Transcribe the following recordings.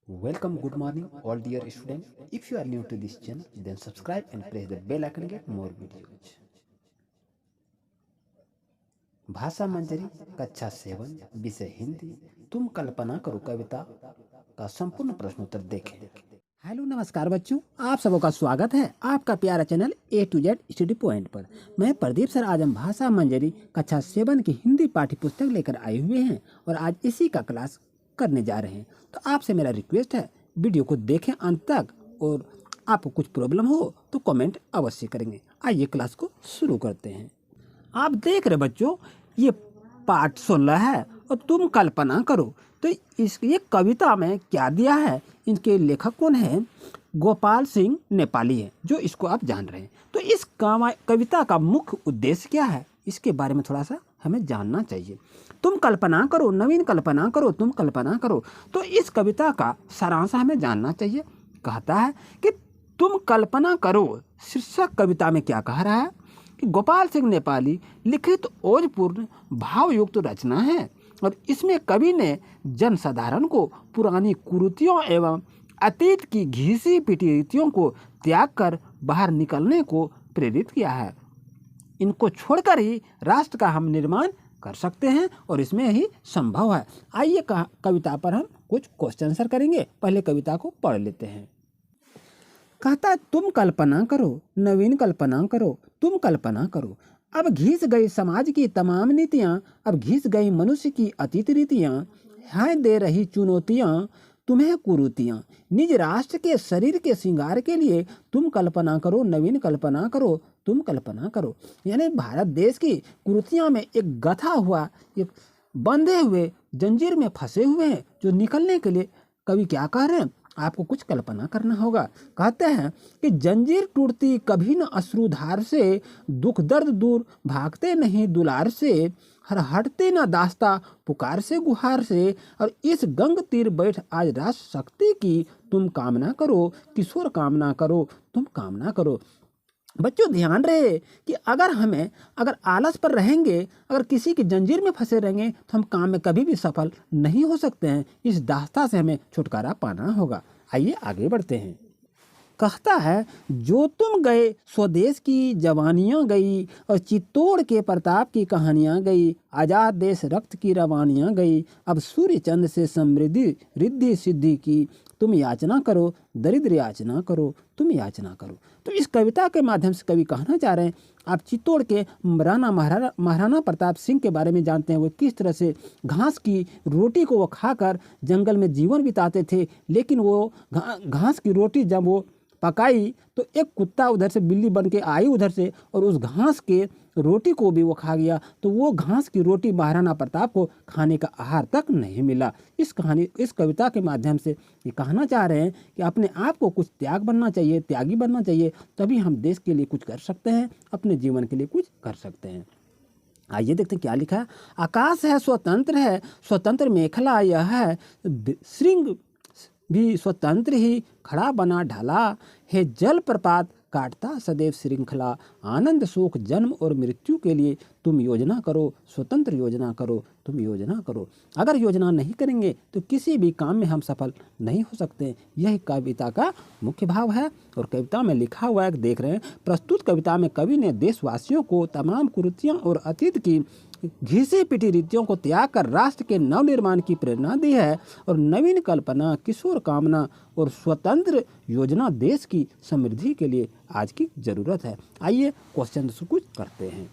Welcome, good morning, all dear students. If you are new to this channel, then subscribe and press the bell icon to get more videos. भाषा मंजरी कक्षा 7 विषय हिंदी। तुम कल्पना करो कविता का संपूर्ण प्रश्नोत्तर देखें। हेलो नमस्कार बच्चों, आप सबों का स्वागत है आपका प्यारा channel A to Z study point पर। मैं प्रदीप सर आज हम भाषा मंजरी कक्षा 7 की हिंदी पाठ्य पुस्तक लेकर आए हुए हैं और आज इसी का क्लास करने जा रहे हैं। तो आपसे मेरा रिक्वेस्ट है, वीडियो को देखें अंत तक और आपको कुछ प्रॉब्लम हो तो कमेंट अवश्य करेंगे। आइए क्लास को शुरू करते हैं। आप देख रहे बच्चों, ये पाठ 16 है और तुम कल्पना करो। तो ये कविता में क्या दिया है, इनके लेखक कौन है? गोपाल सिंह नेपाली है, जो इसको आप जान रहे हैं। तो इस कविता का मुख्य उद्देश्य क्या है, इसके बारे में थोड़ा सा हमें जानना चाहिए। तुम कल्पना करो, नवीन कल्पना करो, तुम कल्पना करो। तो इस कविता का सारांश हमें जानना चाहिए। कहता है कि तुम कल्पना करो। शीर्षक कविता में क्या कह रहा है कि गोपाल सिंह नेपाली लिखित ओजपूर्ण भावयुक्त रचना है और इसमें कवि ने जनसाधारण को पुरानी कुरीतियों एवं अतीत की घिसी पिटी रीतियों को त्याग कर बाहर निकलने को प्रेरित किया है। इनको छोड़कर ही राष्ट्र का हम निर्माण कर सकते हैं और इसमें ही संभव है। आइए कविता पर हम कुछ क्वेश्चन आंसर करेंगे। पहले कविता को पढ़ लेते हैं। कहता है तुम कल्पना करो, नवीन कल्पना करो, तुम कल्पना करो। अब घिस गई समाज की तमाम नीतियाँ, अब घिस गई मनुष्य की अतीत रीतियाँ, हैं दे रही चुनौतियाँ तुम्हें कुरीतियाँ। निज राष्ट्र के शरीर के श्रृंगार के लिए तुम कल्पना करो, नवीन कल्पना करो, तुम कल्पना करो। यानी भारत देश की कुरीतियों में एक गथा हुआ, एक बंधे हुए जंजीर में फंसे हुए हैं, जो निकलने के लिए कवि क्या कह रहे हैं, आपको कुछ कल्पना करना होगा। कहते हैं कि जंजीर टूटती कभी न अश्रुधार से, दुख दर्द दूर भागते नहीं दुलार से, हर हटते न दास्ता पुकार से गुहार से, और इस गंग तीर बैठ आज राष्ट्र शक्ति की तुम कामना करो, किशोर कामना करो, तुम कामना करो। बच्चों ध्यान रहे कि अगर आलस पर रहेंगे, अगर किसी की जंजीर में फंसे रहेंगे तो हम काम में कभी भी सफल नहीं हो सकते हैं। इस दास्ता से हमें छुटकारा पाना होगा। आइए आगे बढ़ते हैं। कहता है जो तुम गए स्वदेश की जवानियाँ गई और चित्तौड़ के प्रताप की कहानियाँ गई, आज़ाद देश रक्त की रवानियाँ गई, अब सूर्य चंद्र से समृद्धि रिद्धि सिद्धि की तुम याचना करो, दरिद्र याचना करो, तुम याचना करो। तो इस कविता के माध्यम से कवि कहना चाह रहे हैं, आप चित्तौड़ के महाराणा प्रताप सिंह के बारे में जानते हैं। वो किस तरह से घास की रोटी को वो खाकर जंगल में जीवन बिताते थे, लेकिन वो घास की रोटी जब वो पकाई तो एक कुत्ता उधर से बिल्ली बन के आई उधर से और उस घास के रोटी को भी वो खा गया। तो वो घास की रोटी महाराणा प्रताप को खाने का आहार तक नहीं मिला। इस कविता के माध्यम से ये कहना चाह रहे हैं कि अपने आप को कुछ त्यागी बनना चाहिए, तभी हम देश के लिए कुछ कर सकते हैं, अपने जीवन के लिए कुछ कर सकते हैं। आइए देखते हैं क्या लिखा है। आकाश है स्वतंत्र है, स्वतंत्र मेखला यह है, श्रृंग भी स्वतंत्र ही खड़ा बना ढला है, जल प्रपात काटता सदैव श्रृंखला, आनंद सुख जन्म और मृत्यु के लिए तुम योजना करो, स्वतंत्र योजना करो, तुम योजना करो। अगर योजना नहीं करेंगे तो किसी भी काम में हम सफल नहीं हो सकते। यही कविता का मुख्य भाव है और कविता में लिखा हुआ है, देख रहे हैं। प्रस्तुत कविता में कवि ने देशवासियों को तमाम कुरीतियों और अतीत की घिसी पिटी रीतियों को त्याग कर राष्ट्र के नवनिर्माण की प्रेरणा दी है और नवीन कल्पना, किशोर कामना और स्वतंत्र योजना देश की समृद्धि के लिए आज की जरूरत है। आइए क्वेश्चन से कुछ करते हैं।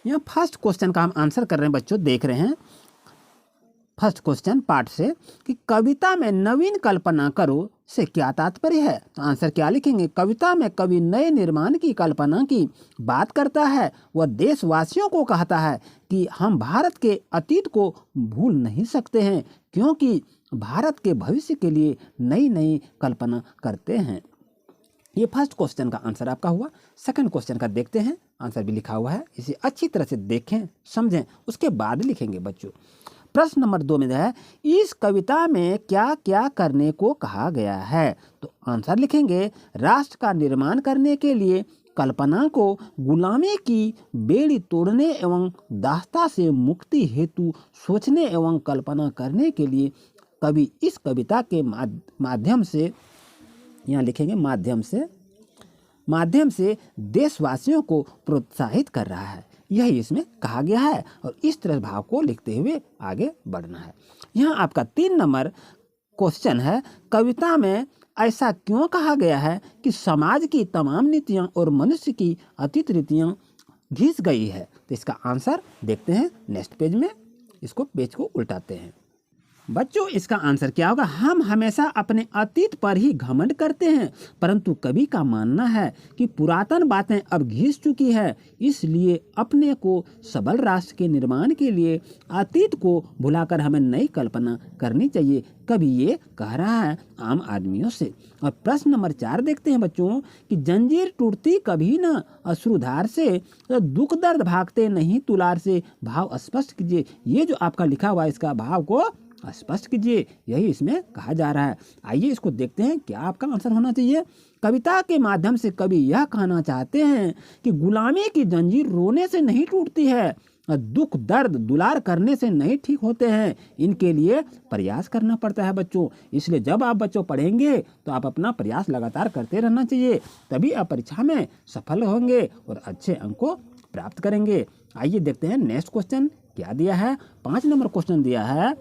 यहाँ फर्स्ट क्वेश्चन का हम आंसर कर रहे हैं बच्चों, देख रहे हैं। फर्स्ट क्वेश्चन पाठ से कि कविता में नवीन कल्पना करो से क्या तात्पर्य है। तो आंसर क्या लिखेंगे? कविता में कवि नए निर्माण की कल्पना की बात करता है। वह देशवासियों को कहता है कि हम भारत के अतीत को भूल नहीं सकते हैं, क्योंकि भारत के भविष्य के लिए नई नई कल्पना करते हैं। ये फर्स्ट क्वेश्चन का आंसर आपका हुआ। सेकंड क्वेश्चन का देखते हैं, आंसर भी लिखा हुआ है, इसे अच्छी तरह से देखें समझें, उसके बाद लिखेंगे बच्चों। प्रश्न नंबर 2 में है, इस कविता में क्या क्या करने को कहा गया है। तो आंसर लिखेंगे, राष्ट्र का निर्माण करने के लिए कल्पना को गुलामी की बेड़ी तोड़ने एवं दास्ता से मुक्ति हेतु सोचने एवं कल्पना करने के लिए कवि इस कविता के माध्यम से, यहाँ लिखेंगे माध्यम से देशवासियों को प्रोत्साहित कर रहा है, यही इसमें कहा गया है। और इस तरह भाव को लिखते हुए आगे बढ़ना है। यहाँ आपका 3 नंबर क्वेश्चन है, कविता में ऐसा क्यों कहा गया है कि समाज की तमाम नीतियाँ और मनुष्य की अतीत रीतियाँ घिस गई है। तो इसका आंसर देखते हैं नेक्स्ट पेज में, इसको पेज को उल्टाते हैं। बच्चों इसका आंसर क्या होगा, हम हमेशा अपने अतीत पर ही घमंड करते हैं, परंतु कवि का मानना है कि पुरातन बातें अब घिस चुकी है, इसलिए अपने को सबल राष्ट्र के निर्माण के लिए अतीत को भुलाकर हमें नई कल्पना करनी चाहिए। कवि ये कह रहा है आम आदमियों से। और प्रश्न नंबर 4 देखते हैं बच्चों कि जंजीर टूटती कभी न अश्रुधार से, तो दुख दर्द भागते नहीं तुलार से, भाव स्पष्ट कीजिए। ये जो आपका लिखा हुआ है इसका भाव को स्पष्ट कीजिए, यही इसमें कहा जा रहा है। आइए इसको देखते हैं क्या आपका आंसर होना चाहिए। कविता के माध्यम से कवि यह कहना चाहते हैं कि गुलामी की जंजीर रोने से नहीं टूटती है, दुख दर्द दुलार करने से नहीं ठीक होते हैं, इनके लिए प्रयास करना पड़ता है बच्चों। इसलिए जब आप बच्चों पढ़ेंगे तो आप अपना प्रयास लगातार करते रहना चाहिए, तभी आप परीक्षा में सफल होंगे और अच्छे अंक को प्राप्त करेंगे। आइए देखते हैं नेक्स्ट क्वेश्चन क्या दिया है। 5 नंबर क्वेश्चन दिया है,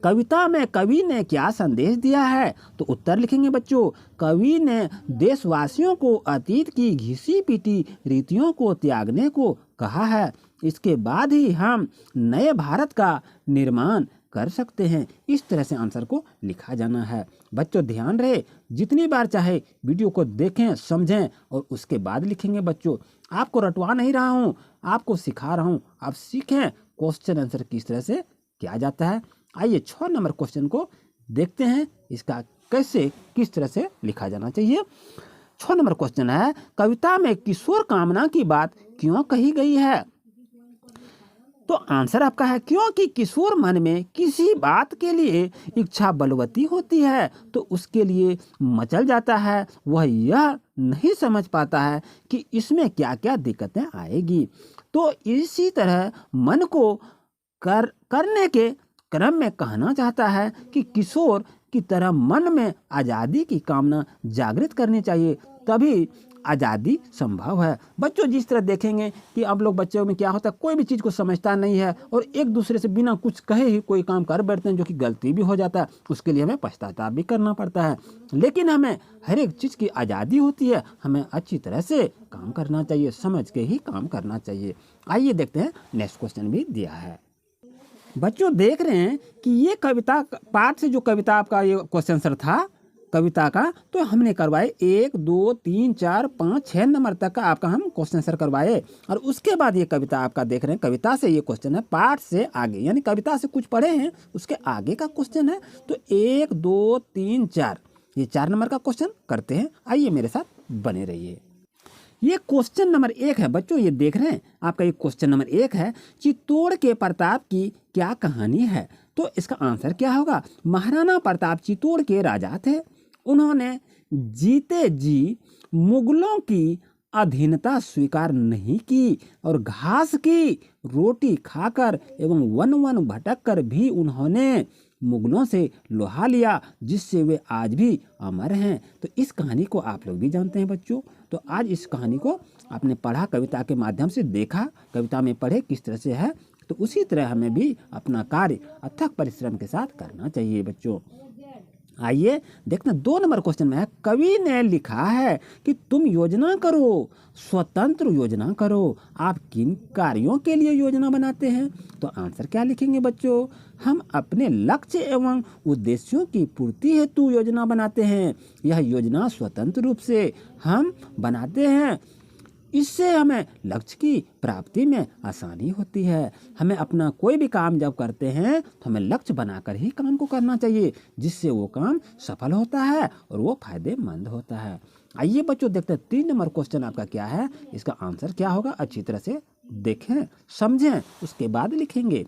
कविता में कवि ने क्या संदेश दिया है। तो उत्तर लिखेंगे बच्चों, कवि ने देशवासियों को अतीत की घिसी पीटी रीतियों को त्यागने को कहा है, इसके बाद ही हम नए भारत का निर्माण कर सकते हैं। इस तरह से आंसर को लिखा जाना है। बच्चों ध्यान रहे, जितनी बार चाहे वीडियो को देखें समझें और उसके बाद लिखेंगे। बच्चों आपको रटवा नहीं रहा हूँ, आपको सिखा रहा हूँ, आप सीखें क्वेश्चन आंसर किस तरह से किया जाता है। आइए 6 नंबर क्वेश्चन को देखते हैं, इसका कैसे किस तरह से लिखा जाना चाहिए। 6 नंबर क्वेश्चन है, कविता में किशोर कामना की बात क्यों कही गई है। तो आंसर आपका है क्योंकि किशोर मन में किसी बात के लिए इच्छा बलवती होती है तो उसके लिए मचल जाता है, वह यह नहीं समझ पाता है कि इसमें क्या क्या दिक्कतें आएगी। तो इसी तरह मन को करने के क्रम में कहना चाहता है कि किशोर की तरह मन में आज़ादी की कामना जागृत करनी चाहिए, तभी आज़ादी संभव है। बच्चों जिस तरह देखेंगे कि अब लोग बच्चों में क्या होता है, कोई भी चीज़ को समझता नहीं है और एक दूसरे से बिना कुछ कहे ही कोई काम कर बैठते हैं, जो कि गलती भी हो जाता है, उसके लिए हमें पछतावा भी करना पड़ता है। लेकिन हमें हर एक चीज़ की आज़ादी होती है, हमें अच्छी तरह से काम करना चाहिए, समझ के ही काम करना चाहिए। आइए देखते हैं नेक्स्ट क्वेश्चन भी दिया है। बच्चों देख रहे हैं कि ये कविता पाठ से जो कविता आपका ये क्वेश्चन आंसर था कविता का, तो हमने करवाए 1 2 3 4 5 6 नंबर तक का आपका हम क्वेश्चन आंसर करवाए। और उसके बाद ये कविता आपका देख रहे हैं, कविता से ये क्वेश्चन है, पाठ से आगे यानी कविता से कुछ पढ़े हैं उसके आगे का क्वेश्चन है। तो 1 2 3 4 ये 4 नंबर का क्वेश्चन करते हैं। आइए मेरे साथ बने रहिए। ये क्वेश्चन नंबर 1 है बच्चों, ये देख रहे हैं आपका ये क्वेश्चन नंबर 1 है, चित्तौड़ के प्रताप की क्या कहानी है। तो इसका आंसर क्या होगा, महाराणा प्रताप चित्तौड़ के राजा थे। उन्होंने जीते जी मुगलों की अधीनता स्वीकार नहीं की और घास की रोटी खाकर एवं वन वन भटक कर भी उन्होंने मुगलों से लोहा लिया, जिससे वे आज भी अमर हैं। तो इस कहानी को आप लोग भी जानते हैं बच्चों। तो आज इस कहानी को आपने पढ़ा, कविता के माध्यम से देखा, कविता में पढ़े किस तरह से है, तो उसी तरह हमें भी अपना कार्य अथक परिश्रम के साथ करना चाहिए बच्चों। आइए देखते हैं 2 नंबर क्वेश्चन में है, कवि ने लिखा है कि तुम योजना करो, स्वतंत्र योजना करो। आप किन कार्यों के लिए योजना बनाते हैं। तो आंसर क्या लिखेंगे बच्चों, हम अपने लक्ष्य एवं उद्देश्यों की पूर्ति हेतु योजना बनाते हैं। यह योजना स्वतंत्र रूप से हम बनाते हैं, इससे हमें लक्ष्य की प्राप्ति में आसानी होती है। हमें अपना कोई भी काम जब करते हैं तो हमें लक्ष्य बनाकर ही काम को करना चाहिए, जिससे वो काम सफल होता है और वो फायदेमंद होता है। आइए बच्चों देखते हैं 3 नंबर क्वेश्चन आपका क्या है, इसका आंसर क्या होगा, अच्छी तरह से देखें समझें उसके बाद लिखेंगे।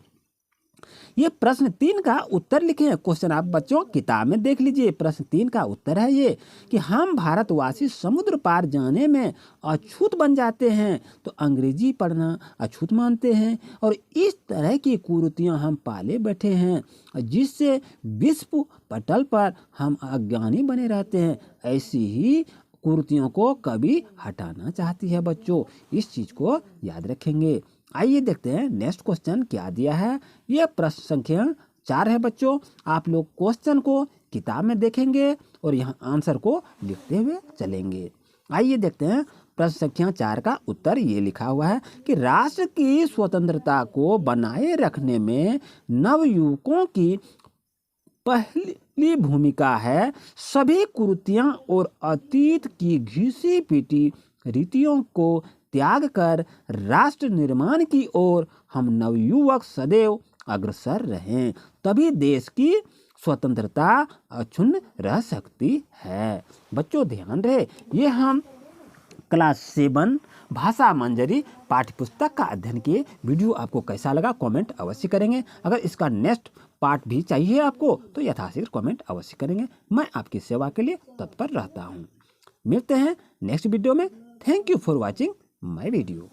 ये प्रश्न 3 का उत्तर लिखे हैं। क्वेश्चन आप बच्चों किताब में देख लीजिए। प्रश्न 3 का उत्तर है ये कि हम भारतवासी समुद्र पार जाने में अछूत बन जाते हैं तो अंग्रेजी पढ़ना अछूत मानते हैं, और इस तरह की कुरीतियां हम पाले बैठे हैं जिससे विश्व पटल पर हम अज्ञानी बने रहते हैं। ऐसी ही कुरीतियों को कभी हटाना चाहती है बच्चों, इस चीज को याद रखेंगे। आइए देखते हैं नेक्स्ट क्वेश्चन क्या दिया है। यह प्रश्न संख्या 4 है बच्चों। आप लोग क्वेश्चन को किताब में देखेंगे और यहाँ आंसर को लिखते हुए चलेंगे। आइए देखते हैं प्रश्न संख्या 4 का उत्तर ये लिखा हुआ है कि राष्ट्र की स्वतंत्रता को बनाए रखने में नवयुवकों की पहली भूमिका है। सभी कुरीतियां और अतीत की घिसी पीटी रीतियों को त्याग कर राष्ट्र निर्माण की ओर हम नवयुवक सदैव अग्रसर रहें, तभी देश की स्वतंत्रता अक्षुण्ण रह सकती है। बच्चों ध्यान रहे, ये हम क्लास 7 भाषा मंजरी पाठ्य पुस्तक का अध्ययन किए। वीडियो आपको कैसा लगा कमेंट अवश्य करेंगे। अगर इसका नेक्स्ट पार्ट भी चाहिए आपको तो यथाशीघ्र कमेंट अवश्य करेंगे। मैं आपकी सेवा के लिए तत्पर रहता हूँ। मिलते हैं नेक्स्ट वीडियो में। Thank you for watching my video.